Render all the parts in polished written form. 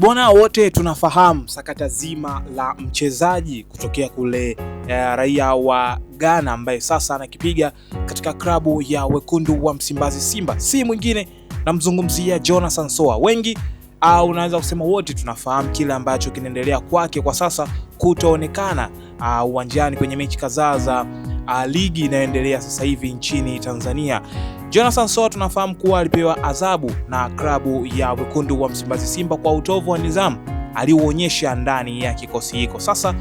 Bwana, wote tunafahamu sakata zima la mchezaji kutokea kule raia wa Ghana ambaye sasa anakipiga katika klabu ya wekundu wa Msimbazi Simba. Si mwingine namzungumzia Jonathan Soa. Wengi au unaweza kusema wote tunafahamu kile ambacho kinaendelea kwake kwa sasa kutoonekana uwanjani kwenye mechi kadhaa za ligi inayoendelea sasa hivi nchini Tanzania. Jonathan Soa tunafahamu kuwa alipewa adhabu na klabu ya wekundu wa Msimbazi Simba kwa utovu wa nidhamu aliyoonyesha ndani ya kikosi hiko. Sasa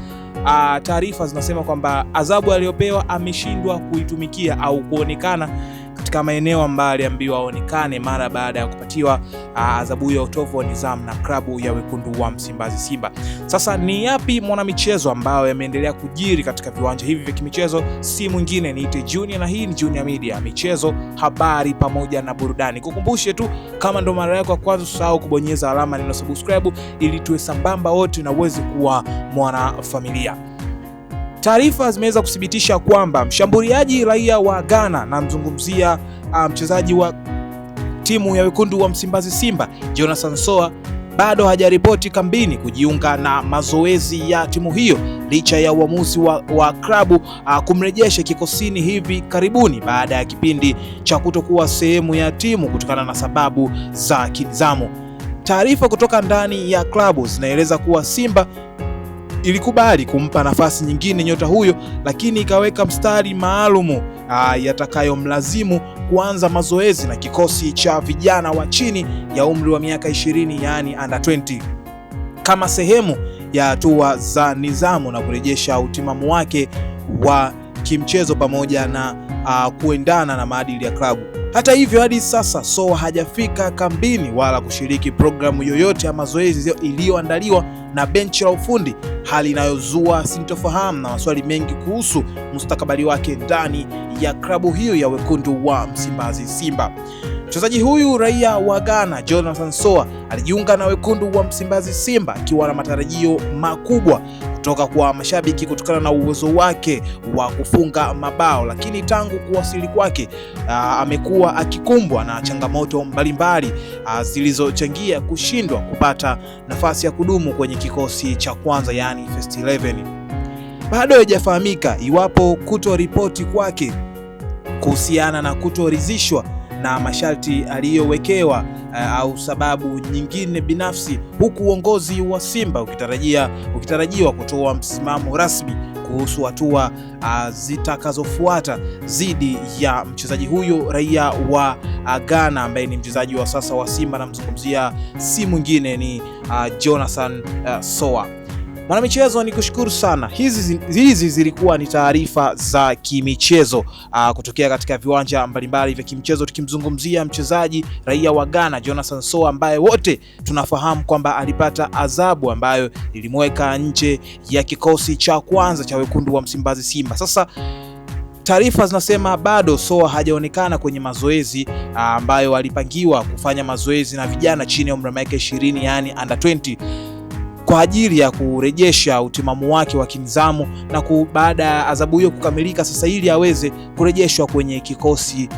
taarifa zinasema kwamba adhabu aliyopewa ameshindwa kuitumikia au kuonekana katika maeneo ambayo aliambiwa aonekane mara baada ya kupatiwa adhabu ya utovu wa nidhamu na klabu ya wekundu wa Msimbazi Simba. Sasa ni yapi mwanamichezo ambayo yameendelea kujiri katika viwanja hivi vya kimichezo? Si mwingine ni Junior, na hii ni Junior Media, michezo, habari pamoja na burudani. Kukumbushe tu, kama ndo mara yako ya kwanza, usahau kubonyeza alama neno subscribe ili tuwe sambamba wote na uweze kuwa mwana familia. Taarifa zimeweza kuthibitisha kwamba mshambuliaji raia wa Ghana, na mzungumzia mchezaji wa timu ya wekundu wa Msimbazi Simba Jonathan Soa, bado hajaripoti kambini kujiunga na mazoezi ya timu hiyo licha ya uamuzi wa klabu kumrejesha kikosini hivi karibuni baada ya kipindi cha kutokuwa sehemu ya timu kutokana na sababu za kinidhamu. Taarifa kutoka ndani ya klabu zinaeleza kuwa Simba ilikubali kumpa nafasi nyingine nyota huyo, lakini ikaweka mstari maalumu yatakayomlazimu kuanza mazoezi na kikosi cha vijana wa chini ya umri wa miaka 20, yani under 20, kama sehemu ya hatua za nidhamu na kurejesha utimamu wake wa kimchezo pamoja na kuendana na maadili ya klabu. Hata hivyo, hadi sasa Soa hajafika kambini wala kushiriki programu yoyote ya mazoezi iliyoandaliwa na benchi la ufundi, hali inayozua sintofahamu na maswali mengi kuhusu mustakabali wake ndani ya klabu hiyo ya wekundu wa Msimbazi Simba. Mchezaji huyu raia wa Ghana Jonathan Soa alijiunga na wekundu wa Msimbazi Simba akiwa na matarajio makubwa kutoka kwa mashabiki kutokana na uwezo wake wa kufunga mabao, lakini tangu kuwasili kwake amekuwa akikumbwa na changamoto mbalimbali zilizochangia kushindwa kupata nafasi ya kudumu kwenye kikosi cha kwanza, yani first 11. Bado haijafahamika iwapo kutoripoti kwake kuhusiana na kutoridhishwa na masharti aliyowekewa au sababu nyingine binafsi, huku uongozi wa Simba ukitarajiwa kutoa msimamo rasmi kuhusu hatua zitakazofuata dhidi ya mchezaji huyo raia wa Ghana ambaye ni mchezaji wa sasa wa Simba, na mzungumzia si mwingine ni Jonathan Soa. Mwanamichezo, ni kushukuru sana. Hizi zilikuwa ni taarifa za kimichezo kutokea katika viwanja mbalimbali vya kimichezo, tukimzungumzia mchezaji raia wa Ghana Jonathan Soa ambaye wote tunafahamu kwamba alipata adhabu ambayo ilimweka nje ya kikosi cha kwanza cha wekundu wa Msimbazi Simba. Sasa taarifa zinasema bado Soa hajaonekana kwenye mazoezi ambayo alipangiwa kufanya mazoezi na vijana chini ya umri wa miaka 20, yani under 20, kwa ajili ya kurejesha utimamu wake wa kinidhamu na baada ya adhabu hiyo kukamilika sasa, ili aweze kurejeshwa kwenye kikosi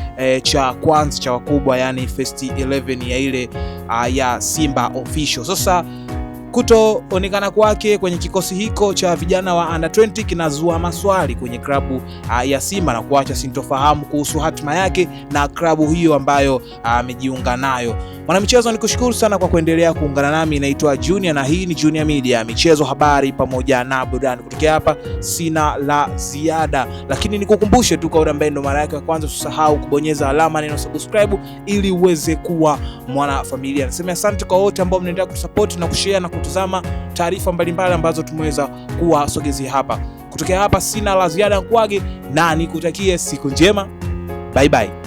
cha kwanza cha wakubwa, yani first 11 ya ile ya Simba official. Sasa kutoonekana kwake kwenye kikosi hiko cha vijana wa under 20 kinazua maswali kwenye klabu ya Simba na kuacha sintofahamu kuhusu hatima yake na klabu hiyo ambayo amejiunga nayo. Mwanamichezo, nikushukuru sana kwa kuendelea kuungana nami. Naitwa Junior na hii ni Junior Media, michezo, habari pamoja na burudani. Kutokea hapa sina la ziada, lakini nikukumbushe tu kwa yule ambaye ndo mara yake ya kwanza, usisahau kubonyeza alama neno subscribe ili uweze kuwa mwana familia. Nasema asante kwa wote ambao mnaendelea kusupport na kushare na kutazama taarifa mbalimbali ambazo tumeweza kuwasogezea hapa. Kutokea hapa sina la ziada, nkwage na nikutakie siku njema. Bye bye.